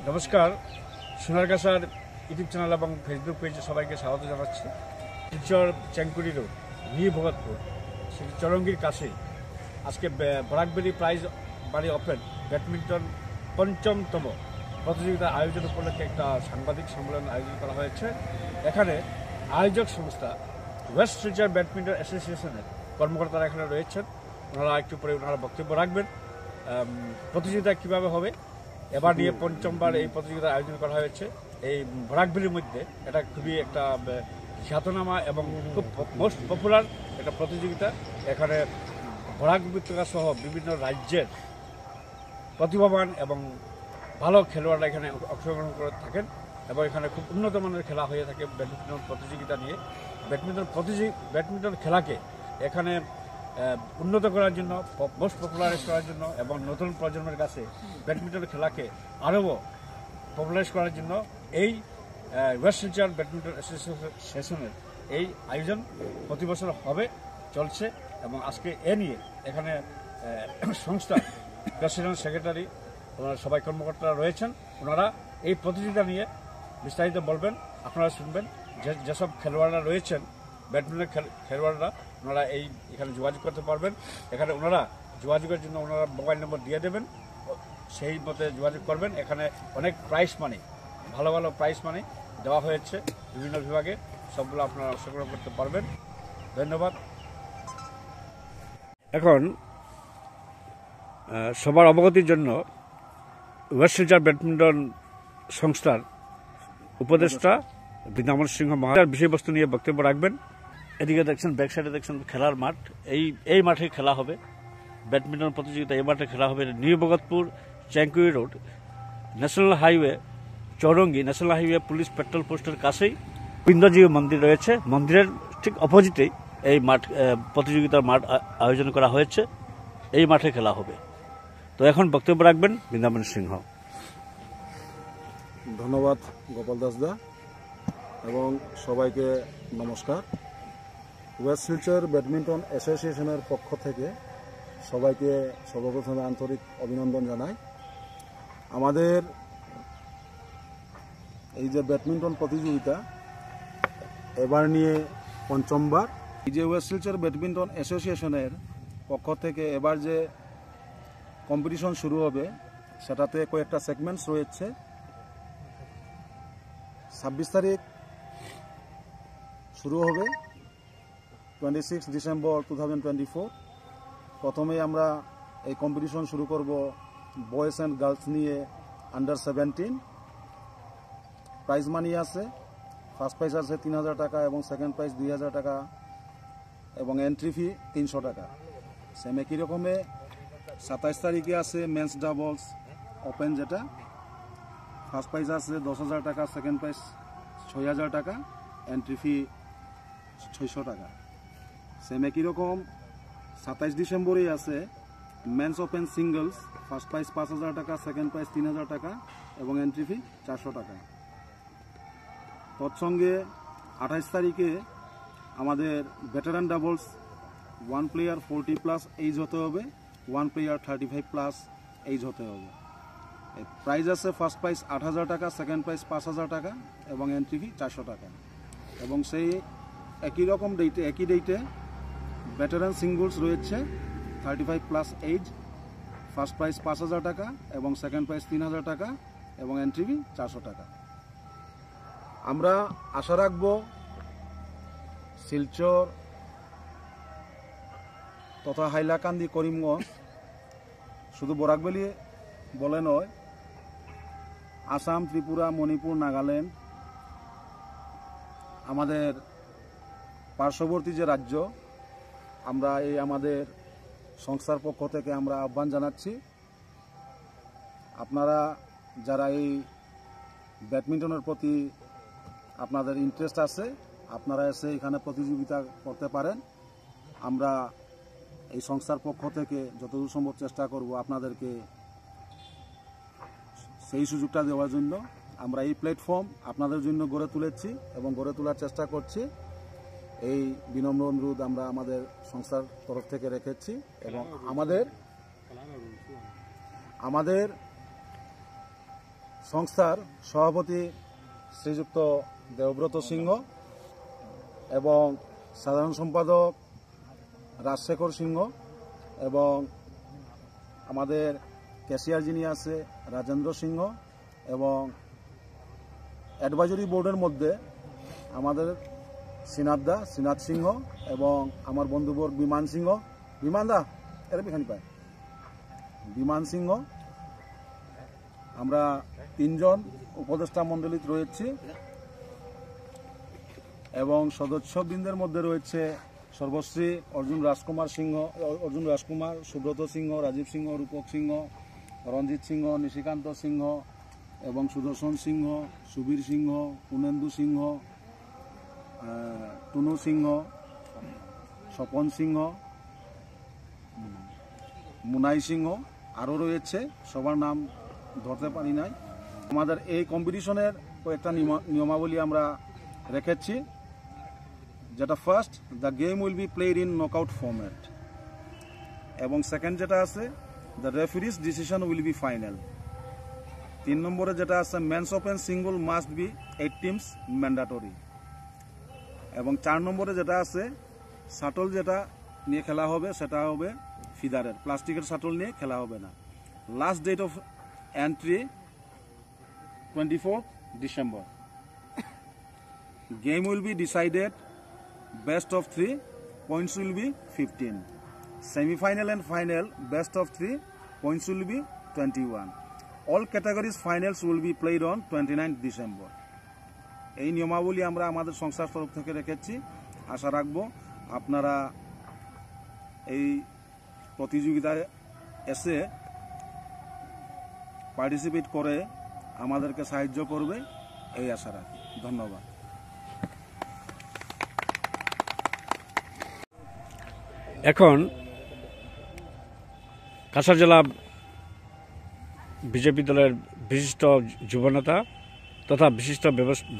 নমস্কার, সোনারগাছার YouTube channel এবং Facebook পেজে সবাইকে স্বাগত জানাচ্ছি। শিলচর চ্যাংকুড়ি রোড, নিউ ভগতপুর, চরঙ্গির কাছে আজকে ব্রাকবেরি প্রাইজ বাড়ি ওপেন ব্যাডমিন্টন পঞ্চমতম প্রতিযোগিতার আয়োজন উপলক্ষে একটা সাংবাদিক সম্মেলন আয়োজন করা হয়েছে। এখানে আয়োজক সংস্থা ওয়েস্ট শিলচর ব্যাডমিন্টন অ্যাসোসিয়েশনের কর্মকর্তারা এখানে রয়েছেন। ওনারা একটু পরে ওনারা বক্তব্য রাখবেন। প্রতিযোগিতা কীভাবে হবে, এবার নিয়ে পঞ্চমবার এই প্রতিযোগিতার আয়োজন করা হয়েছে। এই ব্রাকবেরির মধ্যে এটা খুবই একটা খ্যাতনামা এবং খুব মোস্ট পপুলার একটা প্রতিযোগিতা। এখানে বরাক উপত্যকা সহ বিভিন্ন রাজ্যের প্রতিভাবান এবং ভালো খেলোয়াড়রা এখানে অংশগ্রহণ করে থাকেন এবং এখানে খুব উন্নত মানের খেলা হয়ে থাকে ব্যাডমিন্টন প্রতিযোগিতা নিয়ে। ব্যাডমিন্টন খেলাকে এখানে উন্নত করার জন্য, মোস্ট পপুলারাইজ করার জন্য এবং নতুন প্রজন্মের কাছে ব্যাডমিন্টন খেলাকে আরও পপুলারাইজ করার জন্য এই ওয়েস্ট শিলচর ব্যাডমিন্টন অ্যাসোসিয়েশনের এই আয়োজন প্রতি বছর হবে, চলছে। এবং আজকে এ নিয়ে এখানে সংস্থা প্রেসিডেন্ট, সেক্রেটারি, ওনারা সবাই কর্মকর্তারা রয়েছেন। ওনারা এই প্রতিযোগিতা নিয়ে বিস্তারিত বলবেন, আপনারা শুনবেন। যেসব খেলোয়াড়রা রয়েছেন, ব্যাডমিন্টন খেলোয়াড়রা, ওনারা এখানে যোগাযোগ করতে পারবেন। এখানে ওনারা যোগাযোগের জন্য ওনারা মোবাইল নম্বর দিয়ে দেবেন, সেই মতে যোগাযোগ করবেন। এখানে অনেক প্রাইজ মানি, ভালো ভালো প্রাইজ মানি দেওয়া হয়েছে বিভিন্ন বিভাগে, সবগুলো আপনারা অংশগ্রহণ করতে পারবেন। ধন্যবাদ। এখন সবার অবগতির জন্য ওয়েস্ট শিলচর ব্যাডমিন্টন সংস্থার উপদেষ্টা বৃন্দাবন সিংহ মহারাজ বিষয়বস্তু নিয়ে বক্তব্য রাখবেন। এদিকে দেখছেন, ব্যাক সাইডে দেখছেন খেলার মাঠ। এই মাঠে খেলা হবে ব্যাডমিন্টন প্রতিযোগিতা। এই মাঠে খেলা হবে new Bhagatpur Changkuri road, national highway Chowrangi, national highway police petrol পোস্টের কাছেই গোবিন্দজিউ মন্দির রয়েছে। মন্দিরের ঠিক অপোজিটেই এই মাঠ, প্রতিযোগিতার মাঠ আয়োজন করা হয়েছে। এই মাঠে খেলা হবে। তো এখন বক্তব্য রাখবেন বৃন্দাবন সিংহ। ধন্যবাদ গোপাল দাসদা এবং সবাইকে নমস্কার। ওয়েস্ট শিলচর ব্যাডমিন্টন অ্যাসোসিয়েশনের পক্ষ থেকে সবাইকে সর্বপ্রথমে আন্তরিক অভিনন্দন জানাই। আমাদের এই যে ব্যাডমিন্টন প্রতিযোগিতা এবার নিয়ে পঞ্চমবার। এই যে ওয়েস্ট শিলচর ব্যাডমিন্টন অ্যাসোসিয়েশনের পক্ষ থেকে এবার যে কম্পিটিশন শুরু হবে, সেটাতে কয়েকটা সেগমেন্টস রয়েছে। 26 তারিখ শুরু হবে, 26 ডিসেম্বর 2024। প্রথমেই আমরা এই কম্পিটিশন শুরু করব বয়েজ অ্যান্ড গার্লস নিয়ে আন্ডার 17। প্রাইজ মানি আছে, ফার্স্ট প্রাইজ আছে 3000 টাকা এবং সেকেন্ড প্রাইজ 2000 টাকা এবং এন্ট্রি ফি 300 টাকা। সেম একই রকমে 27 তারিখে আছে মেন্স ডাবলস ওপেন, যেটা ফার্স্ট প্রাইজ আছে 10,000 টাকা, সেকেন্ড প্রাইজ 6,000 টাকা, এন্ট্রি ফি 600 টাকা। সেম একই রকম 27 ডিসেম্বরেই আছে men's open singles, first prize 5,000 টাকা, সেকেন্ড প্রাইজ 3,000 টাকা এবং এন্ট্রি ফি 400 টাকা। তৎসঙ্গে 28 তারিখে আমাদের ভেটারান ডাবলস, 1 প্লেয়ার 40+ এইজ হতে হবে, 1 প্লেয়ার 35+ এইজ হতে হবে। প্রাইজ আছে ফার্স্ট প্রাইজ 8,000 টাকা, সেকেন্ড প্রাইজ 5,000 টাকা এবং এন্ট্রি ফি 400 টাকা। এবং সেই একই রকম একই ডেটে ভেটারান সিঙ্গলস রয়েছে 35+ এইজ, ফার্স্ট প্রাইজ 5,000 টাকা এবং সেকেন্ড প্রাইজ 3,000 টাকা এবং এন্ট্রি ফি 400 টাকা। আমরা আশা রাখব শিলচর তথা হাইলাকান্দি, করিমগঞ্জ, শুধু বরাকবেলি বলে নয়, আসাম, ত্রিপুরা, মণিপুর, নাগাল্যান্ড, আমাদের পার্শ্ববর্তী যে রাজ্য, আমরা এই আমাদের সংস্থার পক্ষ থেকে আমরা আহ্বান জানাচ্ছি, আপনারা যারা এই ব্যাডমিন্টনের প্রতি আপনাদের ইন্টারেস্ট আছে, আপনারা এসে এখানে প্রতিযোগিতা করতে পারেন। আমরা এই সংস্থার পক্ষ থেকে যতদূর সম্ভব চেষ্টা করব আপনাদেরকে সেই সুযোগটা দেওয়ার জন্য। আমরা এই প্ল্যাটফর্ম আপনাদের জন্য গড়ে তুলেছি এবং গড়ে তোলার চেষ্টা করছি। এই বিনম্র অনুরোধ আমরা আমাদের সংস্থার তরফ থেকে রেখেছি এবং আমাদের সংস্থার সভাপতি শ্রীযুক্ত দেবব্রত সিংহ এবং সাধারণ সম্পাদক রাজশেখর সিংহ এবং আমাদের ক্যাশিয়ার যিনি আছে রাজেন্দ্র সিংহ এবং অ্যাডভাইজরি বোর্ডের মধ্যে আমাদের শ্রীনাথ সিংহ এবং আমার বন্ধুবর বিমান সিংহ, বিমান সিংহ, আমরা 3 জন উপদেষ্টা মণ্ডলীতে রয়েছি এবং সদস্যবৃন্দের মধ্যে রয়েছে সর্বশ্রী অর্জুন রাজকুমার, সুব্রত সিংহ, রাজীব সিংহ, রূপক সিংহ, রঞ্জিত সিংহ, নিশিকান্ত সিংহ এবং সুদর্শন সিংহ, সুবীর সিংহ, পুনেন্দু সিংহ, টুনু সিংহ, স্বপন সিংহ, মুনাই সিংহ, আরও রয়েছে, সবার নাম ধরতে পারি নাই। আমাদের এই কম্পিটিশনের কয়েকটা নিয়মাবলী আমরা রেখেছি, যেটা first, the game will be played in knockout format এবং সেকেন্ড যেটা আছে, the referee's decision will be final. 3 নম্বরে যেটা আছে, men's open single must be 8 teams mandatory এবং 4 নম্বরে যেটা আছে, শাটল যেটা নিয়ে খেলা হবে সেটা হবে ফিদারের, প্লাস্টিকের শাটল নিয়ে খেলা হবে না। Last date of entry 24 December. Game will be decided best of 3, points will be 15. Semi-final and final best of 3, points will be 21. All categories finals will be played on 29 December. এই নিয়মাবলী আমরা আমাদের সংস্থার তরফ থেকে রেখেছি। আশা রাখবো আপনারা এই প্রতিযোগিতায় এসে পার্টিসিপেট করে আমাদেরকে সাহায্য করবে, এই আশা রাখি। ধন্যবাদ। এখন কাছাড় জেলা বিজেপি দলের বিশিষ্ট যুবনেতা তথা বিশিষ্ট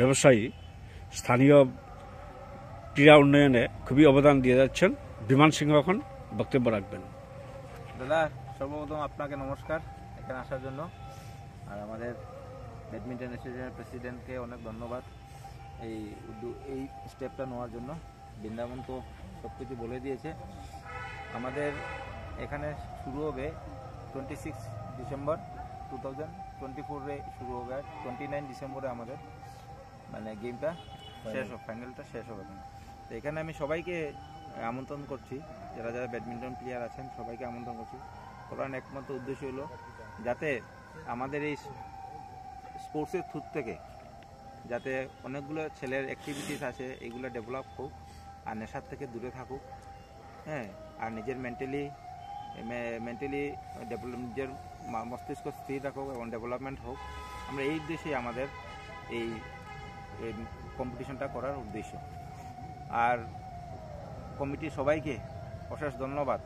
ব্যবসায়ী, স্থানীয় ক্রীড়া উন্নয়নে খুবই অবদান দিয়ে যাচ্ছেন বিমান সিংহ এখন বক্তব্য রাখবেন। দাদা, সর্বপ্রথম আপনাকে নমস্কার এখানে আসার জন্য, আর আমাদের ব্যাডমিন্টন অ্যাসোসিয়েশনের প্রেসিডেন্টকে অনেক ধন্যবাদ এই স্টেপটা নেওয়ার জন্য। বৃন্দাবন তো সব কিছু বলে দিয়েছে। আমাদের এখানে শুরু হবে 26 ডিসেম্বর 2024 শুরু হবে, আর 29 ডিসেম্বরে আমাদের মানে গেমটা শেষ হবে, ফাইনালটা শেষ হবে। তো এখানে আমি সবাইকে আমন্ত্রণ করছি, যারা যারা ব্যাডমিন্টন প্লেয়ার আছেন সবাইকে আমন্ত্রণ করছি। করার একমাত্র উদ্দেশ্য হলো যাতে আমাদের এই স্পোর্টসের থ্রু থেকে যাতে অনেকগুলো ছেলের অ্যাক্টিভিটিস আছে, এগুলো ডেভেলপ হোক আর নেশার থেকে দূরে থাকুক, হ্যাঁ, আর নিজের মেন্টালি নিজের মস্তিষ্ক স্থির রাখুক এবং ডেভেলপমেন্ট হোক। আমরা এই উদ্দেশ্যেই আমাদের এই কম্পিটিশনটা করার উদ্দেশ্য। আর কমিটির সবাইকে অশেষ ধন্যবাদ।